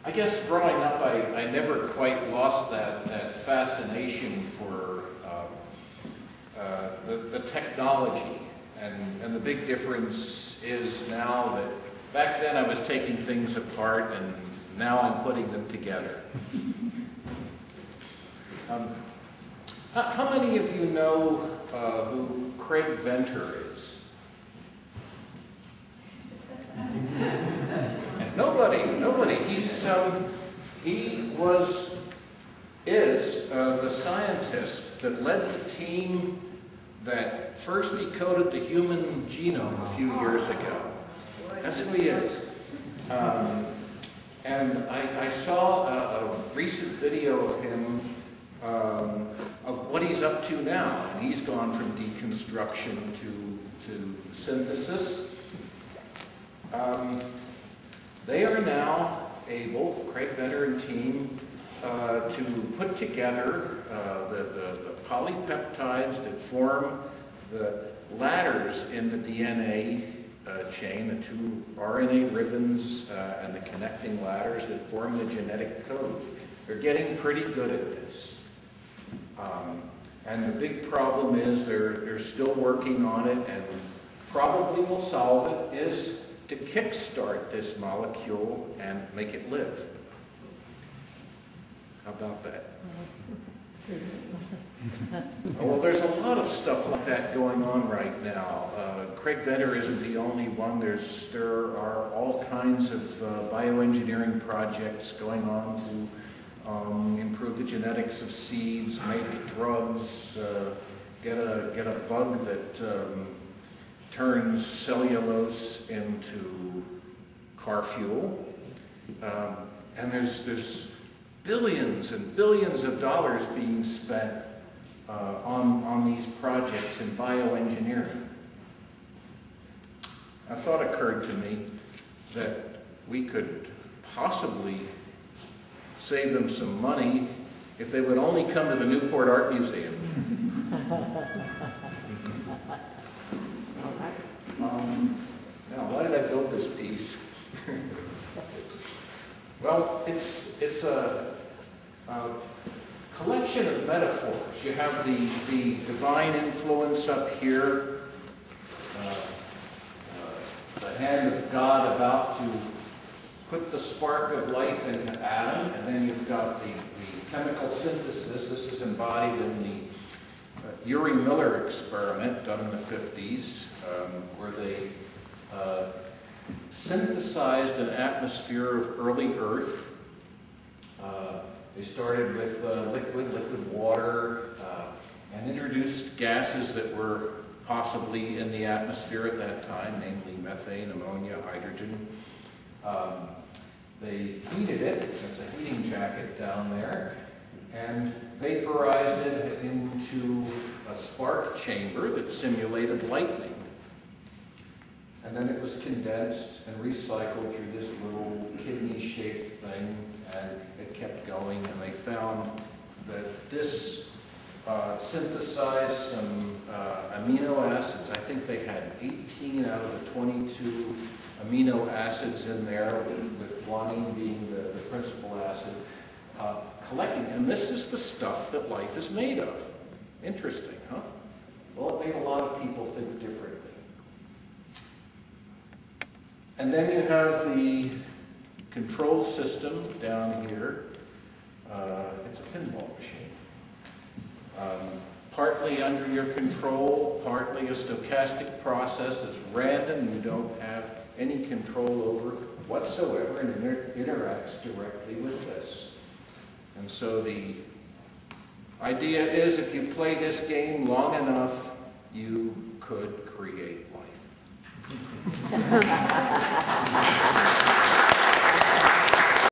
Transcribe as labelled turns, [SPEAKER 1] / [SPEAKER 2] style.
[SPEAKER 1] I guess growing up, I never quite lost that fascination for the technology. And the big difference is now that back then I was taking things apart and now I'm putting them together. How many of you know who Craig Venter is? Nobody. He is the scientist that led the team that first decoded the human genome a few years ago. That's who he is. And I saw a recent video of him of what he's up to now. And he's gone from deconstruction to synthesis. They are now able, Craig Venter and team, to put together the polypeptides that form the ladders in the DNA chain, the two RNA ribbons and the connecting ladders that form the genetic code. They're getting pretty good at this. And the big problem is they're still working on it, and probably will solve it, is to kickstart this molecule and make it live. How about that? Well, there's a lot of stuff like that going on right now. Craig Venter isn't the only one. There are all kinds of bioengineering projects going on to improve the genetics of seeds, make drugs, get a bug that turns cellulose into car fuel. And there's billions and billions of dollars being spent on these projects in bioengineering. A thought occurred to me that we could possibly save them some money if they would only come to the Newport Art Museum. Now, why did I build this piece? Well, it's a collection of metaphors. You have the divine influence up here, the hand of God about to put the spark of life into Adam, and then you've got the chemical synthesis. This is embodied in the Urey Miller experiment done in the 50s, where they synthesized an atmosphere of early Earth. They started with liquid water, and introduced gases that were possibly in the atmosphere at that time, namely methane, ammonia, hydrogen. They heated it, there's a heating jacket down there, and vaporized it into a spark chamber that simulated lightning. And then it was condensed and recycled through this little kidney-shaped thing, and it kept going, and they found that this synthesized some amino acids. I think they had 18 out of the 22 amino acids in there, with guanine being the principal acid, collecting. And this is the stuff that life is made of. Interesting, huh? Well, it made a lot of people think differently. And then you have the control system down here. It's a pinball machine. Partly under your control, partly a stochastic process that's random. You don't have any control over whatsoever, and it interacts directly with this. And so the idea is, if you play this game long enough, you could create life.